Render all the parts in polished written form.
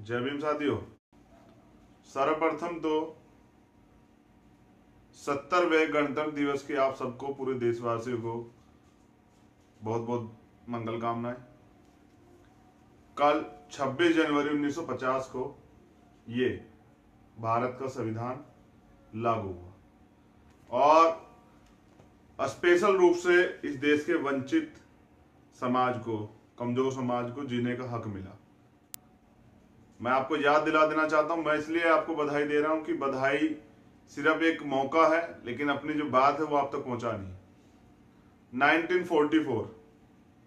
जय भीम साथियों। सर्वप्रथम तो 70वें गणतंत्र दिवस की आप सबको, पूरे देशवासियों को बहुत बहुत मंगल कामनाएं। कल 26 जनवरी 1950 को ये भारत का संविधान लागू हुआ और स्पेशल रूप से इस देश के वंचित समाज को, कमजोर समाज को जीने का हक मिला। मैं आपको याद दिला देना चाहता हूं, मैं इसलिए आपको बधाई दे रहा हूं कि बधाई सिर्फ एक मौका है, लेकिन अपनी जो बात है वो आप तक पहुंचा नहीं।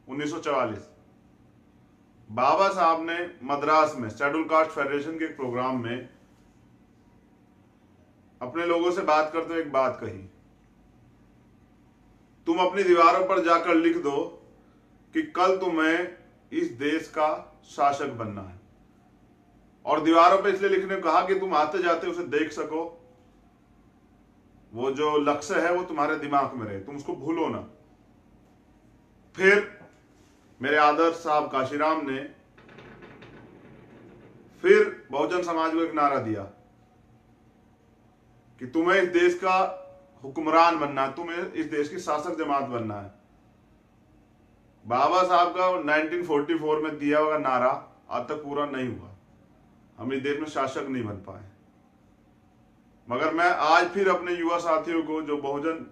1944 बाबा साहब ने मद्रास में शेड्यूल कास्ट फेडरेशन के एक प्रोग्राम में अपने लोगों से बात करते हुए एक बात कही, तुम अपनी दीवारों पर जाकर लिख दो कि कल तुम्हें इस देश का शासक बनना है। और दीवारों पे इसलिए लिखने को कहा कि तुम आते जाते उसे देख सको, वो जो लक्ष्य है वो तुम्हारे दिमाग में रहे, तुम उसको भूलो ना। फिर मेरे आदर्श साहब काशीराम ने फिर बहुजन समाज को एक नारा दिया कि तुम्हें इस देश का हुक्मरान बनना है, तुम्हें इस देश की शासक जमात बनना है। बाबा साहब का 1944 में दिया हुआ नारा आज तक पूरा नहीं हुआ, हम इस देश में शासक नहीं बन पाए। मगर मैं आज फिर अपने युवा साथियों को, जो बहुजन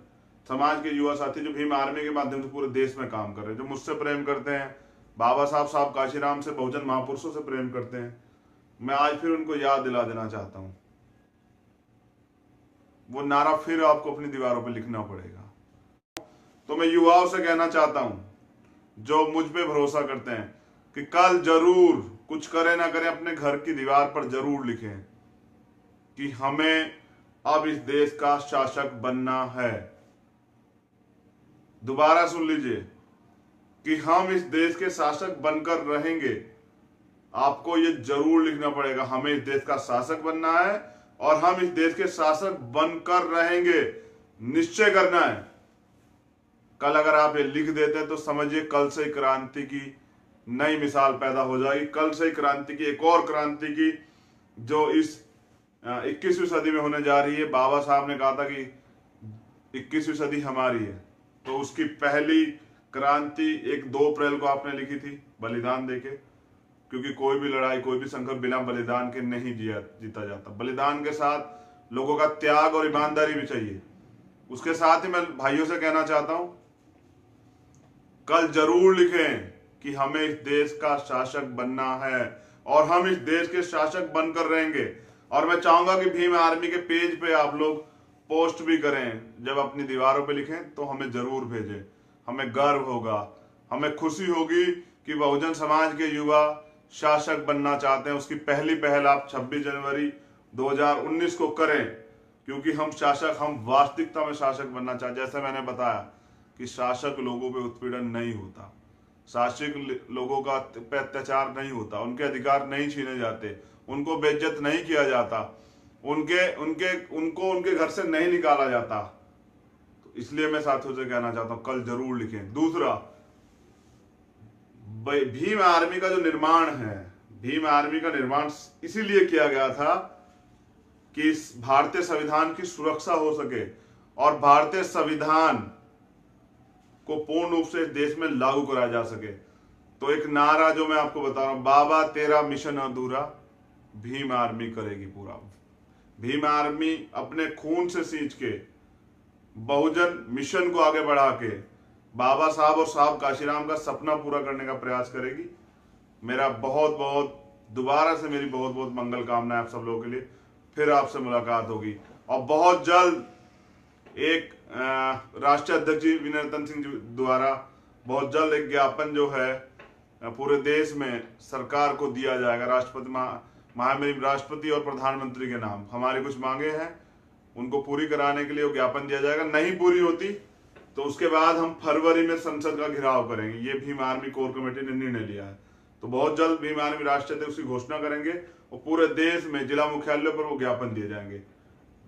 समाज के युवा साथी जो भीम आर्मी के माध्यम से पूरे देश में काम कर रहे हैं, जो मुझसे प्रेम करते हैं, बाबा साहब काशीराम से, बहुजन महापुरुषों से प्रेम करते हैं, मैं आज फिर उनको याद दिला देना चाहता हूं, वो नारा फिर आपको अपनी दीवारों पर लिखना पड़ेगा। तो मैं युवाओं से कहना चाहता हूं जो मुझ पे भरोसा करते हैं कि कल जरूर कुछ करें ना करें, अपने घर की दीवार पर जरूर लिखें कि हमें अब इस देश का शासक बनना है। दोबारा सुन लीजिए कि हम इस देश के शासक बनकर रहेंगे। आपको ये जरूर लिखना पड़ेगा, हमें इस देश का शासक बनना है और हम इस देश के शासक बनकर रहेंगे, निश्चय करना है। कल अगर आप ये लिख देते तो समझिए कल से क्रांति की नई मिसाल पैदा हो जाएगी, कल से क्रांति की, एक और क्रांति की जो इस 21वीं सदी में होने जा रही है। बाबा साहब ने कहा था कि 21वीं सदी हमारी है, तो उसकी पहली क्रांति 2 अप्रैल को आपने लिखी थी, बलिदान देके, क्योंकि कोई भी लड़ाई, कोई भी संघर्ष बिना बलिदान के नहीं जीता जाता। बलिदान के साथ लोगों का त्याग और ईमानदारी भी चाहिए। उसके साथ ही मैं भाइयों से कहना चाहता हूं, कल जरूर लिखें कि हमें इस देश का शासक बनना है और हम इस देश के शासक बनकर रहेंगे। और मैं चाहूंगा कि भीम आर्मी के पेज पे आप लोग पोस्ट भी करें, जब अपनी दीवारों पे लिखें तो हमें जरूर भेजें। हमें गर्व होगा, हमें खुशी होगी कि बहुजन समाज के युवा शासक बनना चाहते हैं। उसकी पहली पहल आप 26 जनवरी 2019 को करें, क्योंकि हम वास्तविकता में शासक बनना चाहते। जैसे मैंने बताया कि शासक लोगों पे उत्पीड़न नहीं होता, शासक लोगों का पे अत्याचार नहीं होता, उनके अधिकार नहीं छीने जाते, उनको बेइज्जत नहीं किया जाता, उनको उनके घर से नहीं निकाला जाता। तो इसलिए मैं साथियों से कहना चाहता हूं, कल जरूर लिखें। दूसरा, भीम आर्मी का जो निर्माण है, भीम आर्मी का निर्माण इसीलिए किया गया था कि इस भारतीय संविधान की सुरक्षा हो सके और भारतीय संविधान को पूर्ण रूप से देश में लागू कराया जा सके। तो एक नारा जो मैं आपको बता रहा हूं, बाबा तेरा मिशन अधूरा, भीम आर्मी करेगी पूरा। भीम आर्मी अपने खून से सींच के बहुजन मिशन को आगे बढ़ा के बाबा साहब और साहब काशीराम का सपना पूरा करने का प्रयास करेगी। मेरा दोबारा से मेरी बहुत बहुत मंगल कामनाएं आप सब लोगों के लिए। फिर आपसे मुलाकात होगी और बहुत जल्द एक राष्ट्रीय अध्यक्ष जी विनय रतन सिंह जी द्वारा बहुत जल्द एक ज्ञापन जो है पूरे देश में सरकार को दिया जाएगा। महामहिम राष्ट्रपति और प्रधानमंत्री के नाम हमारी कुछ मांगे हैं, उनको पूरी कराने के लिए वो ज्ञापन दिया जाएगा। नहीं पूरी होती तो उसके बाद हम फरवरी में संसद का घेराव करेंगे। ये भीम आर्मी कोर कमेटी ने निर्णय लिया है। तो बहुत जल्द भीम आर्मी राष्ट्रीय अध्यक्ष की घोषणा करेंगे और पूरे देश में जिला मुख्यालयों पर वो ज्ञापन दिए जाएंगे।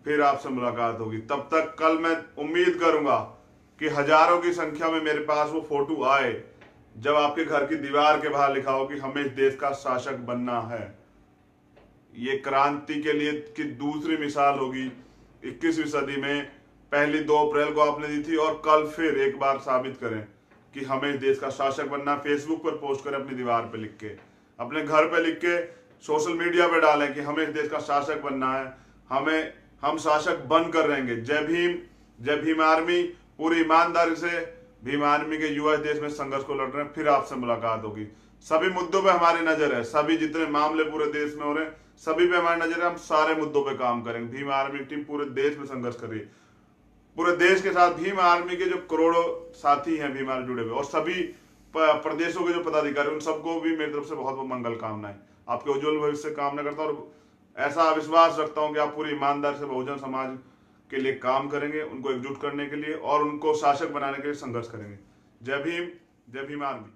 फिर आपसे मुलाकात होगी। तब तक कल मैं उम्मीद करूंगा कि हजारों की संख्या में मेरे पास वो फोटो आए जब आपके घर की दीवार के बाहर लिखा हो कि हमें इस देश का शासक बनना है। ये क्रांति के लिए की दूसरी मिसाल होगी 21वीं सदी में। पहली 2 अप्रैल को आपने दी थी और कल फिर एक बार साबित करें कि हमें इस देश का शासक बनना। फेसबुक पर पोस्ट करें, अपनी दीवार पे लिख के, अपने घर पे लिख के, सोशल मीडिया पे डालें कि हमें इस देश का शासक बनना है, हम शासक बनकर रहेंगे। जय भीम, जय भीम आर्मी। पूरी ईमानदारी से भीम आर्मी के युवा इस देश में संघर्ष को लड़ रहे हैं। फिर आपसे मुलाकात होगी। सभी मुद्दों पे हमारी नजर है, सभी जितने मामले पूरे देश में हो रहे हैं सभी पे हमारी नजर है। हम सारे मुद्दों पे काम करेंगे। भीम आर्मी की टीम पूरे देश में संघर्ष कर रही है, पूरे देश के साथ। भीम आर्मी के जो करोड़ों साथी हैं भीम आर्मी जुड़े हुए, और सभी प्रदेशों के जो पदाधिकारी, उन सबको भी मेरी तरफ से बहुत बहुत मंगल कामनाएं। आपके उज्जवल भविष्य कामना करता हूं और ऐसा विश्वास रखता हूं कि आप पूरी ईमानदारी से बहुजन समाज के लिए काम करेंगे, उनको एकजुट करने के लिए और उनको शासक बनाने के लिए संघर्ष करेंगे। जय भीम, जय भीम आर्मी।